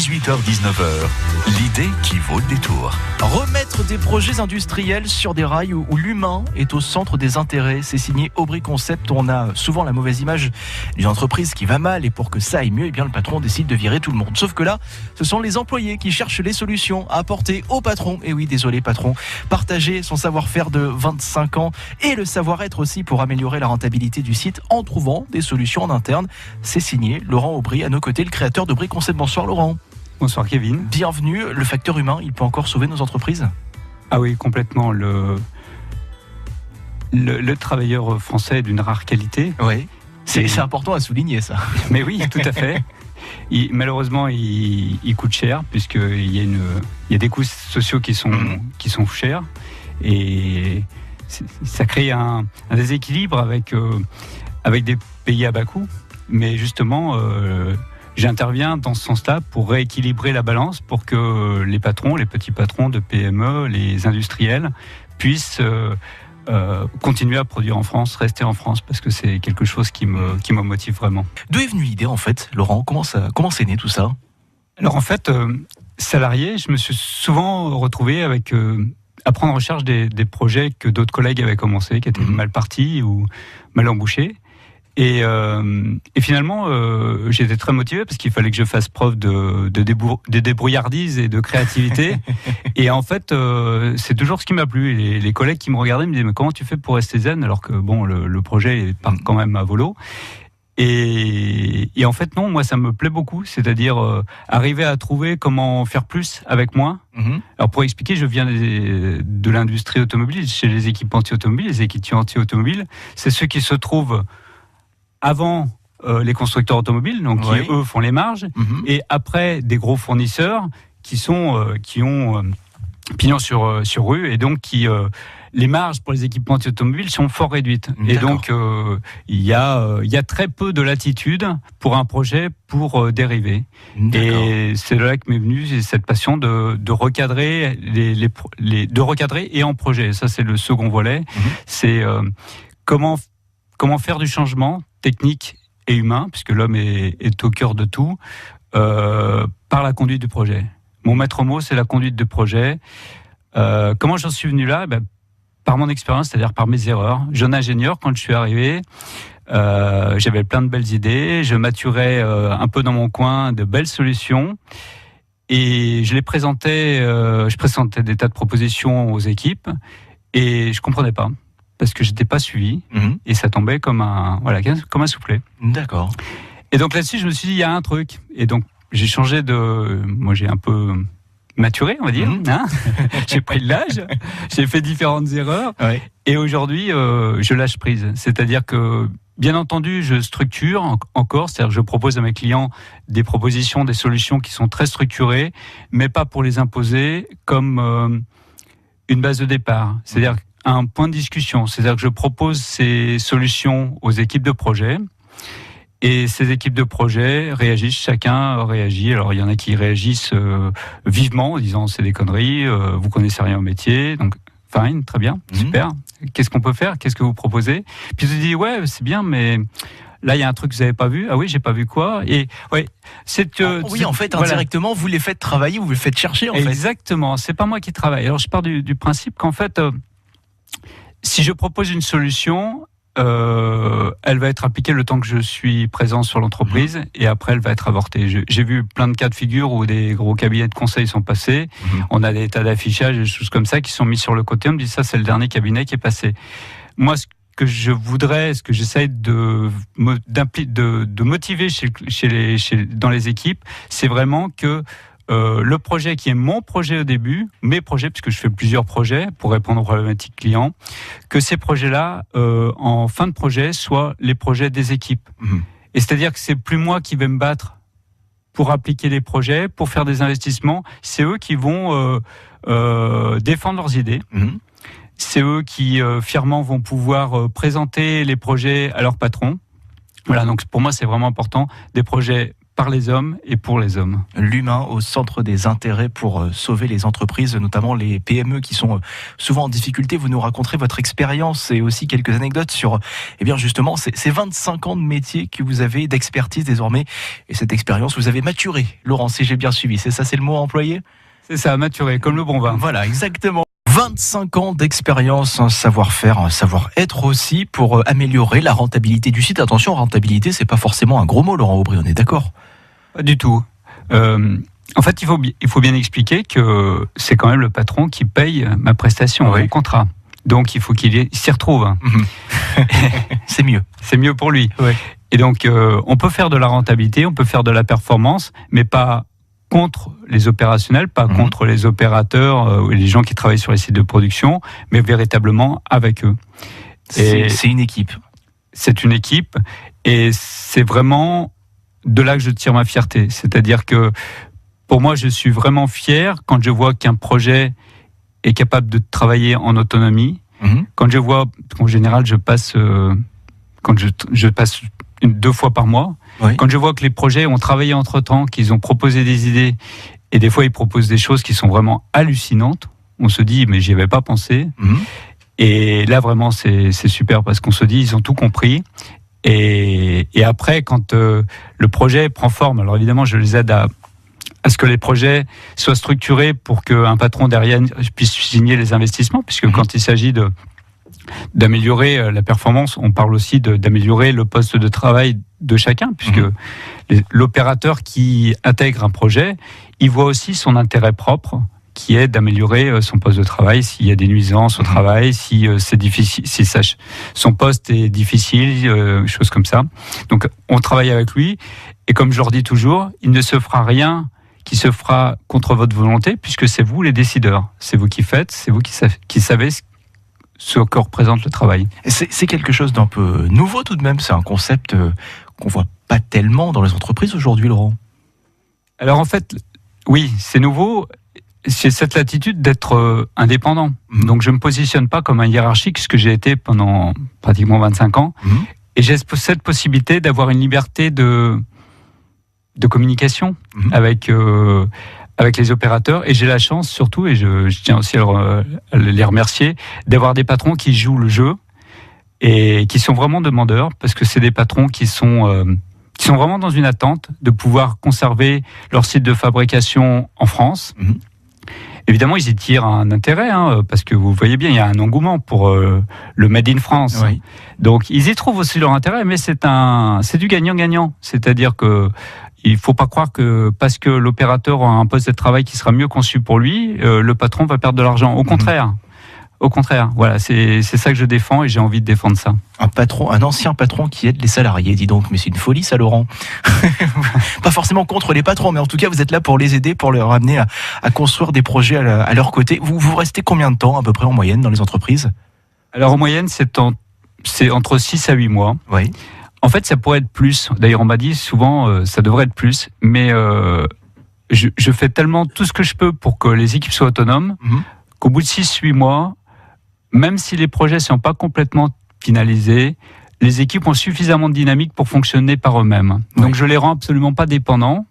18h-19h, l'idée qui vaut le détour. Remettre des projets industriels sur des rails où l'humain est au centre des intérêts. C'est signé Aubry Concept. On a souvent la mauvaise image d'une entreprise qui va mal et pour que ça aille mieux, eh bien, le patron décide de virer tout le monde. Sauf que là, ce sont les employés qui cherchent les solutions à apporter au patron. Et oui, désolé patron, partager son savoir-faire de 25 ans et le savoir-être aussi pour améliorer la rentabilité du site en trouvant des solutions en interne. C'est signé Laurent Aubry, à nos côtés, le créateur d'Aubry Concept. Bonsoir Laurent. Bonsoir Kevin. Bienvenue. Le facteur humain, il peut encore sauver nos entreprises ? Ah oui, complètement. Le travailleur français est d'une rare qualité. Oui. C'est important à souligner ça. Mais oui, tout à fait. Malheureusement, il coûte cher puisqu'il y a des coûts sociaux qui sont chers et ça crée un déséquilibre avec des pays à bas coût. Mais justement, j'interviens dans ce sens-là pour rééquilibrer la balance pour que les patrons, les petits patrons de PME, les industriels puissent continuer à produire en France, rester en France, parce que c'est quelque chose qui me motive vraiment. D'où est venue l'idée en fait, Laurent ? Comment c'est né tout ça ? Alors en fait, salarié, je me suis souvent retrouvé à prendre en charge des projets que d'autres collègues avaient commencé, qui étaient mal partis ou mal embouchés. Et finalement, j'étais très motivé parce qu'il fallait que je fasse preuve de débrouillardise et de créativité. Et en fait, c'est toujours ce qui m'a plu. Les collègues qui me regardaient me disaient « Mais comment tu fais pour rester zen ?» alors que bon, le projet part quand même à volo. Et en fait, non, moi, ça me plaît beaucoup. C'est-à-dire arriver à trouver comment faire plus avec moins. Alors pour expliquer, je viens de l'industrie automobile, chez les équipementiers automobiles. Les équipementiers automobiles, c'est ceux qui se trouvent avant les constructeurs automobiles, donc qui eux font les marges, et après des gros fournisseurs qui ont pignon sur rue, et donc les marges pour les équipementiers automobiles sont fort réduites. Et donc il y a très peu de latitude pour un projet pour dériver. Et c'est là que m'est venue cette passion de recadrer de recadrer et en projet. Ça c'est le second volet. C'est comment faire du changement technique et humain, puisque l'homme est au cœur de tout, par la conduite du projet. Mon maître mot, c'est la conduite du projet. Comment j'en suis venu là ? Par mon expérience, c'est-à-dire par mes erreurs. Jeune ingénieur, quand je suis arrivé, j'avais plein de belles idées, je maturais un peu dans mon coin de belles solutions, et je présentais des tas de propositions aux équipes, et je comprenais pas. Parce que j'étais pas suivi, et ça tombait comme un soufflet. D'accord. Et donc là-dessus, je me suis dit, il y a un truc. Et donc, j'ai changé moi, j'ai un peu maturé, on va dire. J'ai pris de l'âge, j'ai fait différentes erreurs. Ouais. Et aujourd'hui, je lâche prise. C'est-à-dire que, bien entendu, je structure encore. C'est-à-dire que je propose à mes clients des propositions, des solutions qui sont très structurées, mais pas pour les imposer comme une base de départ. C'est-à-dire un point de discussion, c'est-à-dire que je propose ces solutions aux équipes de projet, et ces équipes de projet réagissent, chacun réagit. Alors il y en a qui réagissent vivement en disant c'est des conneries, vous connaissez rien au métier, donc fine, très bien, super. Qu'est-ce qu'on peut faire ? Qu'est-ce que vous proposez ? Puis tu dis ouais, c'est bien, mais là il y a un truc que vous n'avez pas vu. Ah oui, j'ai pas vu quoi ? Et ouais, en fait, indirectement, vous les faites travailler, vous les faites chercher en fait. Exactement, c'est pas moi qui travaille. Alors je pars du principe qu'en fait si je propose une solution, elle va être appliquée le temps que je suis présent sur l'entreprise, et après elle va être avortée. J'ai vu plein de cas de figure où des gros cabinets de conseil sont passés. On a des tas d'affichages et des choses comme ça qui sont mis sur le côté. On me dit ça, c'est le dernier cabinet qui est passé. Moi, ce que je voudrais, ce que j'essaie de motiver dans les équipes, c'est vraiment que le projet qui est mon projet au début, mes projets, puisque je fais plusieurs projets pour répondre aux problématiques clients, que ces projets-là, en fin de projet, soient les projets des équipes. Et c'est-à-dire que c'est plus moi qui vais me battre pour appliquer les projets, pour faire des investissements. C'est eux qui vont défendre leurs idées. C'est eux qui, fièrement, vont pouvoir présenter les projets à leur patron. Voilà, donc pour moi, c'est vraiment important. Des projets par les hommes et pour les hommes. L'humain au centre des intérêts pour sauver les entreprises, notamment les PME qui sont souvent en difficulté. Vous nous raconterez votre expérience et aussi quelques anecdotes sur justement ces 25 ans de métier que vous avez, d'expertise désormais. Et cette expérience, vous avez maturé, Laurent, si j'ai bien suivi. C'est ça, c'est le mot employé ? C'est ça, maturé, comme le bon vin. Voilà, exactement. 25 ans d'expérience, un savoir-faire, un savoir-être aussi pour améliorer la rentabilité du site. Attention, rentabilité, c'est pas forcément un gros mot, Laurent Aubry, on est d'accord ? Pas du tout. En fait, il faut bien expliquer que c'est quand même le patron qui paye ma prestation, oui. Mon contrat. Donc, il faut qu'il s'y retrouve. C'est mieux. C'est mieux pour lui. Oui. Et donc, on peut faire de la rentabilité, on peut faire de la performance, mais pas contre les opérationnels, pas contre les opérateurs et les gens qui travaillent sur les sites de production, mais véritablement avec eux. C'est une équipe. C'est une équipe et c'est vraiment de là que je tire ma fierté. C'est-à-dire que pour moi, je suis vraiment fier quand je vois qu'un projet est capable de travailler en autonomie. Quand je vois, en général, je passe, quand je passe 2 fois par mois. Oui. Quand je vois que les projets ont travaillé entre-temps, qu'ils ont proposé des idées, et des fois ils proposent des choses qui sont vraiment hallucinantes, on se dit mais j'y avais pas pensé. Et là vraiment c'est super parce qu'on se dit ils ont tout compris. Et après quand le projet prend forme, alors évidemment je les aide à ce que les projets soient structurés pour qu'un patron derrière puisse signer les investissements, puisque quand il s'agit d'améliorer la performance, on parle aussi d'améliorer le poste de travail de chacun, puisque l'opérateur qui intègre un projet, il voit aussi son intérêt propre, qui est d'améliorer son poste de travail, s'il y a des nuisances au travail, si c'est difficile, si son poste est difficile, choses comme ça. Donc on travaille avec lui, et comme je leur dis toujours, il ne se fera rien qui se fera contre votre volonté, puisque c'est vous les décideurs, c'est vous qui faites, c'est vous qui savez ce que représente le travail. C'est quelque chose d'un peu nouveau tout de même, c'est un concept qu'on voit pas tellement dans les entreprises aujourd'hui, Laurent. Alors en fait, oui, c'est nouveau, c'est cette latitude d'être indépendant. Donc je me positionne pas comme un hiérarchique, ce que j'ai été pendant pratiquement 25 ans, et j'ai cette possibilité d'avoir une liberté de communication avec les opérateurs, et j'ai la chance surtout, et je tiens aussi à les remercier, d'avoir des patrons qui jouent le jeu et qui sont vraiment demandeurs, parce que c'est des patrons qui sont vraiment dans une attente de pouvoir conserver leur site de fabrication en France. Évidemment, ils y tirent un intérêt, parce que vous voyez bien, il y a un engouement pour le Made in France. Oui. Donc, ils y trouvent aussi leur intérêt, mais c'est du gagnant-gagnant. C'est-à-dire que il ne faut pas croire que parce que l'opérateur a un poste de travail qui sera mieux conçu pour lui, le patron va perdre de l'argent. Au contraire. Au contraire, voilà, c'est ça que je défends et j'ai envie de défendre ça. Un ancien patron qui aide les salariés, dis donc, mais c'est une folie ça, Laurent. Pas forcément contre les patrons, mais en tout cas vous êtes là pour les aider, pour leur amener à construire des projets à leur côté. Vous restez combien de temps à peu près en moyenne dans les entreprises ? Alors en moyenne c'est entre 6 à 8 mois. Oui. En fait ça pourrait être plus, d'ailleurs on m'a dit souvent ça devrait être plus, mais je fais tellement tout ce que je peux pour que les équipes soient autonomes, qu'au bout de 6-8 mois, même si les projets ne sont pas complètement finalisés, les équipes ont suffisamment de dynamique pour fonctionner par eux-mêmes. Oui. Donc je ne les rends absolument pas dépendants.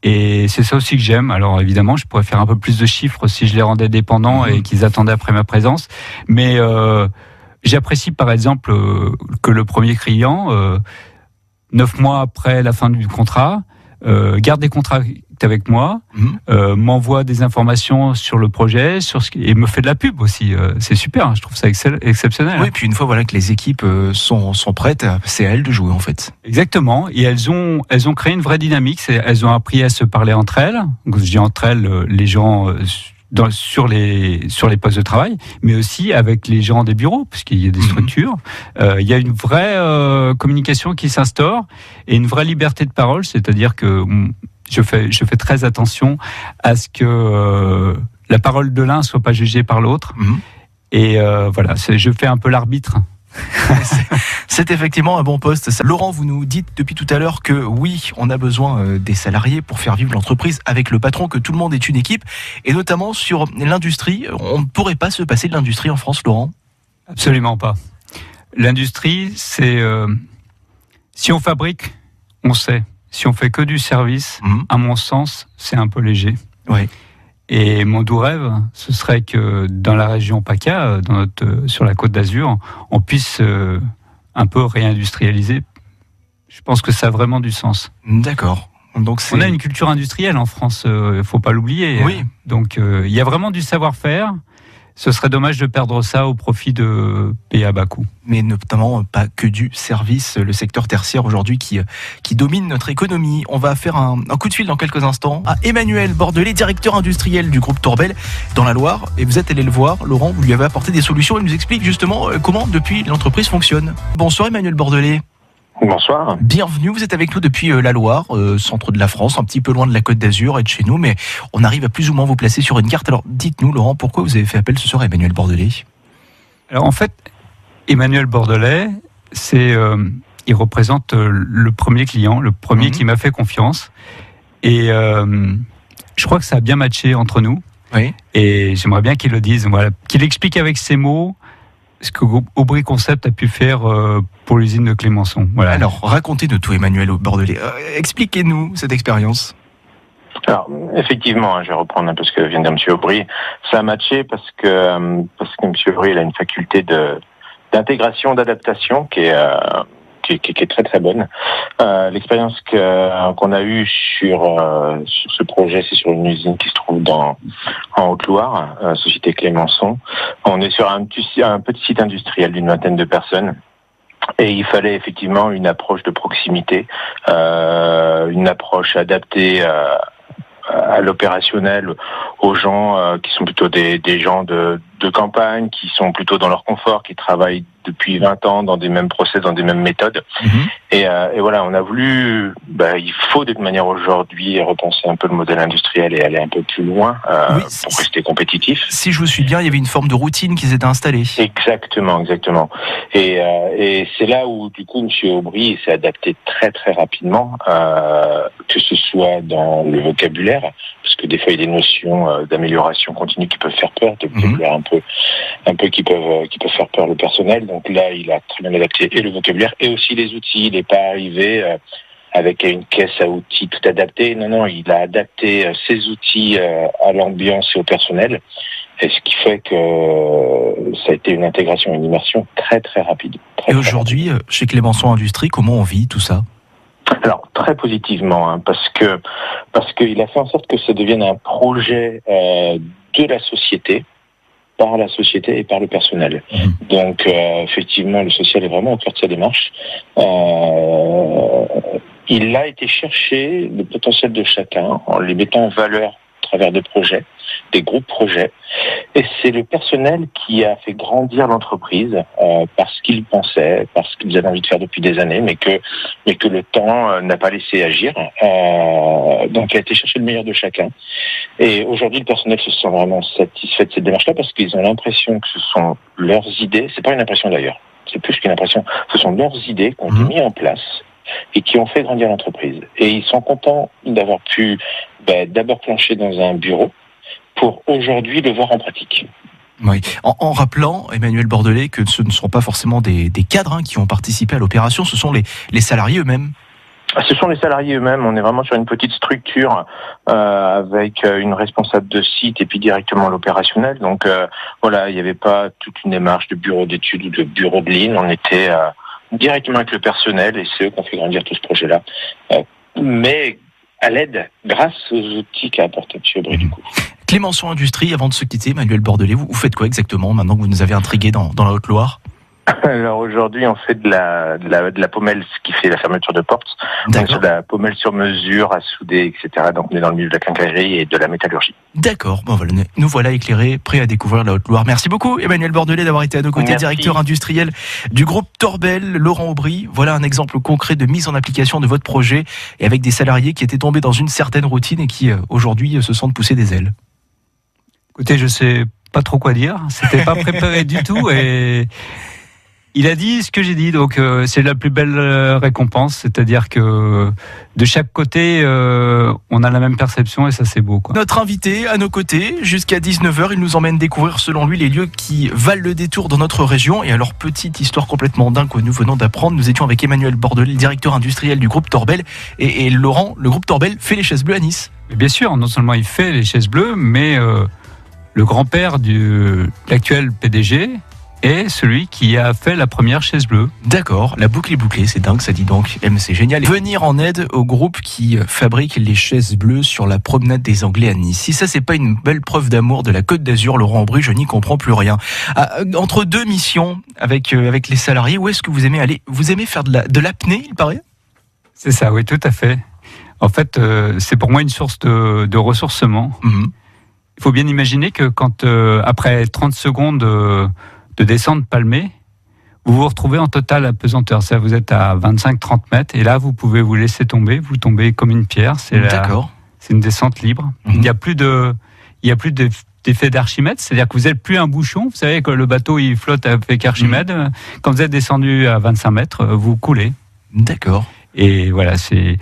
Et c'est ça aussi que j'aime. Alors évidemment, je pourrais faire un peu plus de chiffres si je les rendais dépendants et qu'ils attendaient après ma présence. Mais j'apprécie par exemple que le premier client, 9 mois après la fin du contrat, garde des contacts avec moi, m'envoie des informations sur le projet, et me fait de la pub aussi. C'est super, je trouve ça exceptionnel. Oui, puis une fois que les équipes sont prêtes, c'est à elles de jouer en fait. Exactement, et elles ont créé une vraie dynamique, elles ont appris à se parler entre elles. Donc, je dis entre elles, les gens sur les postes de travail, mais aussi avec les gens des bureaux, parce qu'il y a des structures. Il y a une vraie communication qui s'instaure, et une vraie liberté de parole, c'est-à-dire que je fais très attention à ce que la parole de l'un soit pas jugée par l'autre. Et voilà, je fais un peu l'arbitre. C'est effectivement un bon poste. Laurent, vous nous dites depuis tout à l'heure que oui, on a besoin des salariés pour faire vivre l'entreprise avec le patron, que tout le monde est une équipe. Et notamment sur l'industrie, on ne pourrait pas se passer de l'industrie en France, Laurent ? Absolument pas. L'industrie, c'est... si on fabrique, on sait. si on fait que du service, à mon sens, c'est un peu léger. Oui. Et mon doux rêve, ce serait que dans la région PACA, sur la Côte d'Azur, on puisse un peu réindustrialiser. Je pense que ça a vraiment du sens. D'accord. Donc on a une culture industrielle en France, il faut pas l'oublier. Oui. Donc il y a vraiment du savoir-faire. Ce serait dommage de perdre ça au profit de pays à bas coût. Mais notamment pas que du service, le secteur tertiaire aujourd'hui qui domine notre économie. On va faire un coup de fil dans quelques instants à Emmanuel Bordelais, directeur industriel du groupe Torbel dans la Loire. Et vous êtes allé le voir, Laurent, vous lui avez apporté des solutions. Il nous explique justement comment depuis l'entreprise fonctionne. Bonsoir Emmanuel Bordelais. Bonsoir. Bienvenue, vous êtes avec nous depuis la Loire, centre de la France, un petit peu loin de la Côte d'Azur et de chez nous, mais on arrive à plus ou moins vous placer sur une carte. Alors dites-nous Laurent, pourquoi vous avez fait appel ce soir à Emmanuel Bordelais ? Alors en fait, Emmanuel Bordelais, il représente le premier client, le premier qui m'a fait confiance. Et je crois que ça a bien matché entre nous. Oui. Et j'aimerais bien qu'il le dise, voilà, qu'il explique avec ses mots ce que Aubry Concept a pu faire pour l'usine de Clémenceau. Voilà. Alors, racontez-de tout, Emmanuel Bordelais. Expliquez-nous cette expérience. Alors, effectivement, je vais reprendre un peu ce que vient de dire M. Aubry. Ça a matché parce que M. Aubry il a une faculté d'intégration, d'adaptation qui est très très bonne. L'expérience qu'on a eue sur ce projet, c'est sur une usine qui se trouve en Haute-Loire, société Clémenceau. On est sur un petit site industriel d'une vingtaine de personnes. Et il fallait effectivement une approche de proximité, une approche adaptée à l'opérationnel, aux gens qui sont plutôt des gens de campagne, qui sont plutôt dans leur confort, qui travaillent depuis 20 ans dans des mêmes process, dans des mêmes méthodes. Et voilà, on a voulu, il faut de toute manière aujourd'hui repenser un peu le modèle industriel et aller un peu plus loin pour rester compétitif. Si je vous suis bien, il y avait une forme de routine qui s'était installée. Exactement. Et c'est là où du coup M. Aubry s'est adapté très très rapidement, que ce soit dans le vocabulaire, parce que des fois il y a des notions d'amélioration continue qui peuvent faire peur, des vocabulaires un peu qui peuvent faire peur le personnel. Donc là, il a très bien adapté et le vocabulaire et aussi les outils. Il n'est pas arrivé avec une caisse à outils tout adaptée. Non, il a adapté ses outils à l'ambiance et au personnel. Et ce qui fait que ça a été une intégration, une immersion très très rapide. Et aujourd'hui, chez Clémenceau Industrie, comment on vit tout ça ? Alors très positivement, parce qu'il a fait en sorte que ça devienne un projet de la société, par la société et par le personnel. Donc effectivement, le social est vraiment au cœur de sa démarche. Il a été chercher le potentiel de chacun en les mettant en valeur à travers des projets, des groupes projets. Et c'est le personnel qui a fait grandir l'entreprise parce qu'ils pensaient, parce qu'ils avaient envie de faire depuis des années, mais que le temps n'a pas laissé agir. Donc il a été chercher le meilleur de chacun. Et aujourd'hui, le personnel se sent vraiment satisfait de cette démarche-là parce qu'ils ont l'impression que ce sont leurs idées. C'est pas une impression d'ailleurs. C'est plus qu'une impression. Ce sont leurs idées qui ont été mises en place et qui ont fait grandir l'entreprise. Et ils sont contents d'avoir pu d'abord plancher dans un bureau pour aujourd'hui le voir en pratique. Oui. En rappelant, Emmanuel Bordelais, que ce ne sont pas forcément des cadres qui ont participé à l'opération, ce sont les salariés eux-mêmes. Ce sont les salariés eux-mêmes. On est vraiment sur une petite structure avec une responsable de site et puis directement l'opérationnel. Donc voilà, il n'y avait pas toute une démarche de bureau d'études ou de bureau de ligne. On était directement avec le personnel et c'est eux qui ont fait grandir tout ce projet-là. Mais à l'aide, grâce aux outils qu'a apporté M. Aubry du coup. Clémenceau Industrie, avant de se quitter, Emmanuel Bordelais, vous faites quoi exactement maintenant que vous nous avez intrigués dans la Haute-Loire ? Alors aujourd'hui, on fait de la pommelle, ce qui fait la fermeture de portes. Donc c'est de la pommelle sur mesure, à souder, etc. Donc on est dans le milieu de la quincaillerie et de la métallurgie. D'accord, nous voilà éclairés, prêts à découvrir la Haute-Loire. Merci beaucoup Emmanuel Bordelais d'avoir été à nos côtés, directeur industriel du groupe Torbel, Laurent Aubry. Voilà un exemple concret de mise en application de votre projet et avec des salariés qui étaient tombés dans une certaine routine et qui aujourd'hui se sentent pousser des ailes. Écoutez, je sais pas trop quoi dire, c'était pas préparé du tout et Il a dit ce que j'ai dit, donc c'est la plus belle récompense, c'est-à-dire que de chaque côté, on a la même perception et ça c'est beau, quoi. Notre invité à nos côtés, jusqu'à 19h, il nous emmène découvrir selon lui les lieux qui valent le détour dans notre région. Et alors, petite histoire complètement dingue que nous venons d'apprendre, nous étions avec Emmanuel Bordelais, le directeur industriel du groupe Torbel. Et Laurent, le groupe Torbel fait les chaises bleues à Nice. Et bien sûr, non seulement il fait les chaises bleues, mais le grand-père de l'actuel PDG est celui qui a fait la première chaise bleue. D'accord, la boucle est bouclée, c'est dingue, ça dit donc. C'est génial. Venir en aide au groupe qui fabrique les chaises bleues sur la promenade des Anglais à Nice. Si ça, c'est pas une belle preuve d'amour de la Côte d'Azur, Laurent Aubry, je n'y comprends plus rien. Entre deux missions avec les salariés, où est-ce que vous aimez aller ? Vous aimez faire de l'apnée, il paraît ? C'est ça, oui, tout à fait. En fait, c'est pour moi une source de ressourcement. Il faut bien imaginer que quand, après 30 secondes de descente palmée, vous vous retrouvez en totale apesanteur. C'est-à-dire vous êtes à 25-30 mètres et là, vous pouvez vous laisser tomber. Vous tombez comme une pierre. D'accord. C'est une descente libre. Il n'y a plus d'effet d'Archimède. C'est-à-dire que vous n'êtes plus un bouchon. Vous savez que le bateau, il flotte avec Archimède. Quand vous êtes descendu à 25 mètres, vous coulez. D'accord. Et voilà, c'est...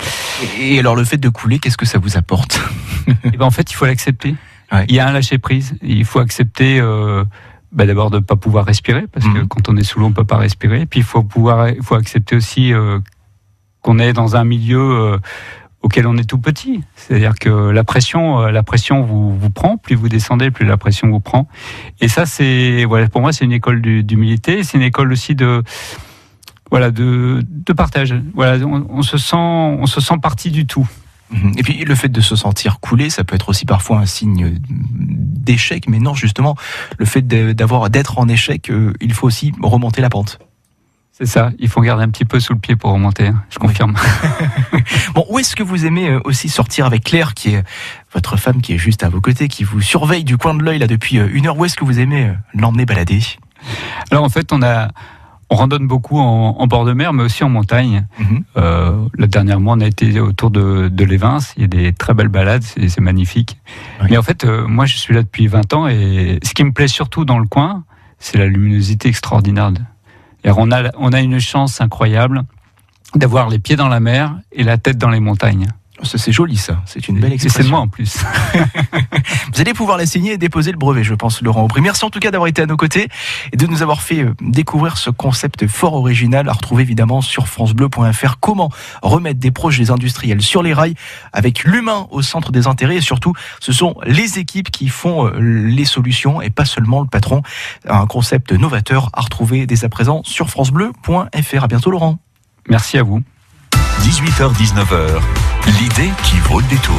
Et alors, le fait de couler, qu'est-ce que ça vous apporte ? Et ben, en fait, il faut l'accepter. Ouais. Il y a un lâcher-prise. Il faut accepter... d'abord de ne pas pouvoir respirer, parce que quand on est sous l'eau, on ne peut pas respirer. Puis il faut accepter aussi qu'on est dans un milieu auquel on est tout petit. C'est-à-dire que la pression vous prend, plus vous descendez, plus la pression vous prend. Et ça, pour moi, c'est une école d'humilité. C'est une école aussi de partage. Voilà, on se sent partie du tout. Et puis le fait de se sentir coulé, ça peut être aussi parfois un signe d'échec, mais non, justement, le fait d'être en échec, il faut aussi remonter la pente. C'est ça, il faut garder un petit peu sous le pied pour remonter, je confirme. Bon, où est-ce que vous aimez aussi sortir avec Claire, qui est votre femme, qui est juste à vos côtés, qui vous surveille du coin de l'œil là depuis 1 heure? Où est-ce que vous aimez l'emmener balader? Alors en fait, on randonne beaucoup en bord de mer, mais aussi en montagne. Là, dernièrement, on a été autour de l'Evins. Il y a des très belles balades, c'est magnifique. Oui. Mais en fait, moi, je suis là depuis 20 ans et ce qui me plaît surtout dans le coin, c'est la luminosité extraordinaire. Et on a une chance incroyable d'avoir les pieds dans la mer et la tête dans les montagnes. C'est joli, ça. C'est une belle expression. Et c'est moi en plus. Vous allez pouvoir la signer et déposer le brevet, je pense, Laurent Aubry. Merci en tout cas d'avoir été à nos côtés et de nous avoir fait découvrir ce concept fort original à retrouver évidemment sur francebleu.fr. Comment remettre des projets industriels sur les rails avec l'humain au centre des intérêts et surtout, ce sont les équipes qui font les solutions et pas seulement le patron. Un concept novateur à retrouver dès à présent sur francebleu.fr. À bientôt, Laurent. Merci à vous. 18h-19h, l'idée qui vaut le détour.